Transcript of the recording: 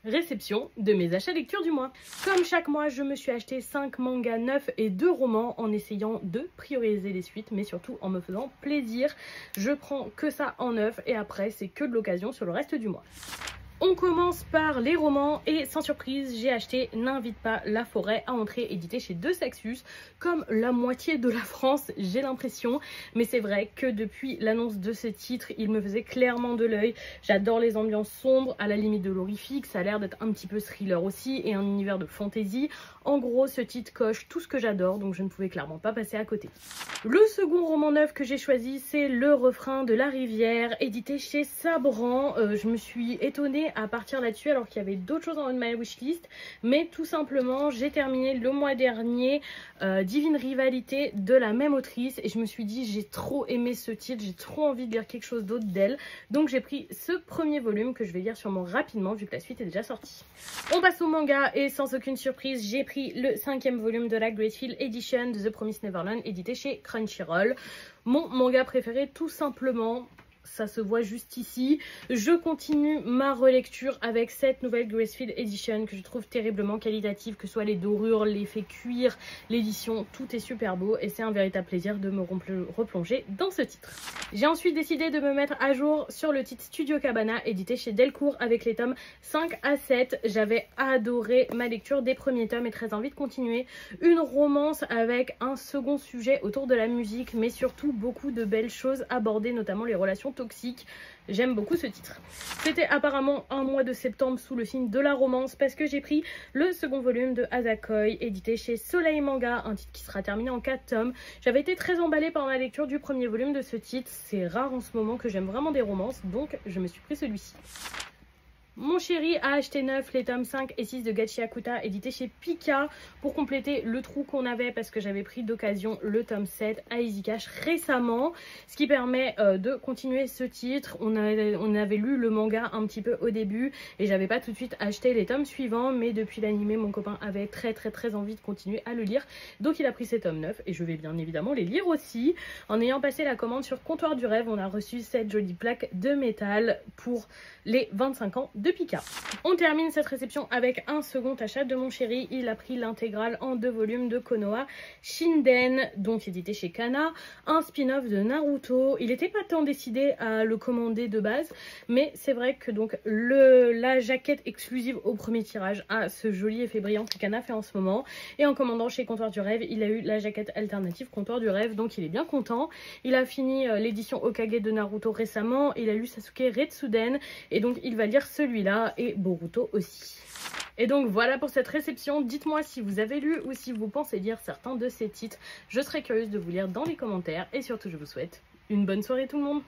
Réception de mes achats lecture du mois. Comme chaque mois, je me suis acheté 5 mangas neufs et 2 romans en essayant de prioriser les suites, mais surtout en me faisant plaisir. Je prends que ça en neuf et après c'est que de l'occasion sur le reste du mois. On commence par les romans et sans surprise, j'ai acheté N'invite pas la forêt à entrer, édité chez De Saxus, comme la moitié de la France, j'ai l'impression. Mais c'est vrai que depuis l'annonce de ce titre, il me faisait clairement de l'œil. J'adore les ambiances sombres, à la limite de l'horrifique, ça a l'air d'être un petit peu thriller aussi et un univers de fantasy. En gros, ce titre coche tout ce que j'adore, donc je ne pouvais clairement pas passer à côté. Le second roman neuf que j'ai choisi, c'est Le refrain de la rivière, édité chez Sabran. Je me suis étonnée à partir là-dessus alors qu'il y avait d'autres choses en haut de ma wishlist, mais tout simplement j'ai terminé le mois dernier Divine Rivalité de la même autrice et je me suis dit j'ai trop aimé ce titre, j'ai trop envie de lire quelque chose d'autre d'elle, donc j'ai pris ce premier volume que je vais lire sûrement rapidement vu que la suite est déjà sortie. On passe au manga et sans aucune surprise j'ai pris le 5e volume de la Gracefield Edition de The Promised Neverland, édité chez Crunchyroll. Mon manga préféré tout simplement. Ça se voit juste ici. Je continue ma relecture avec cette nouvelle Gracefield Edition que je trouve terriblement qualitative, que ce soit les dorures, l'effet cuir, l'édition, tout est super beau et c'est un véritable plaisir de me replonger dans ce titre. J'ai ensuite décidé de me mettre à jour sur le titre Studio Cabana, édité chez Delcourt avec les tomes 5 à 7. J'avais adoré ma lecture des premiers tomes et très envie de continuer. Une romance avec un second sujet autour de la musique, mais surtout beaucoup de belles choses abordées, notamment les relations toxique. J'aime beaucoup ce titre. C'était apparemment un mois de septembre sous le signe de la romance parce que j'ai pris le second volume de Asakoi, édité chez Soleil Manga, un titre qui sera terminé en 4 tomes. J'avais été très emballée par ma lecture du premier volume de ce titre. C'est rare en ce moment que j'aime vraiment des romances, donc je me suis pris celui-ci. Mon chéri a acheté neuf les tomes 5 et 6 de Gachi Akuta, édité chez Pika, pour compléter le trou qu'on avait parce que j'avais pris d'occasion le tome 7 à Easy Cash récemment, ce qui permet de continuer ce titre. On avait lu le manga un petit peu au début et j'avais pas tout de suite acheté les tomes suivants, mais depuis l'animé, mon copain avait très envie de continuer à le lire, donc il a pris ces tomes 9 et je vais bien évidemment les lire aussi. En ayant passé la commande sur Comptoir du Rêve, on a reçu cette jolie plaque de métal pour les 25 ans de Pika. On termine cette réception avec un second achat de mon chéri. Il a pris l'intégrale en 2 volumes de Konoha Shinden, donc édité chez Kana, un spin-off de Naruto. Il n'était pas tant décidé à le commander de base, mais c'est vrai que donc la jaquette exclusive au premier tirage a ce joli effet brillant que Kana fait en ce moment. Et en commandant chez Comptoir du Rêve, il a eu la jaquette alternative Comptoir du Rêve, donc il est bien content. Il a fini l'édition Hokage de Naruto récemment, il a lu Sasuke Retsuden, et donc il va lire celui-là et Boruto aussi. Et donc voilà pour cette réception. Dites-moi si vous avez lu ou si vous pensez lire certains de ces titres. Je serais curieuse de vous lire dans les commentaires et surtout je vous souhaite une bonne soirée tout le monde.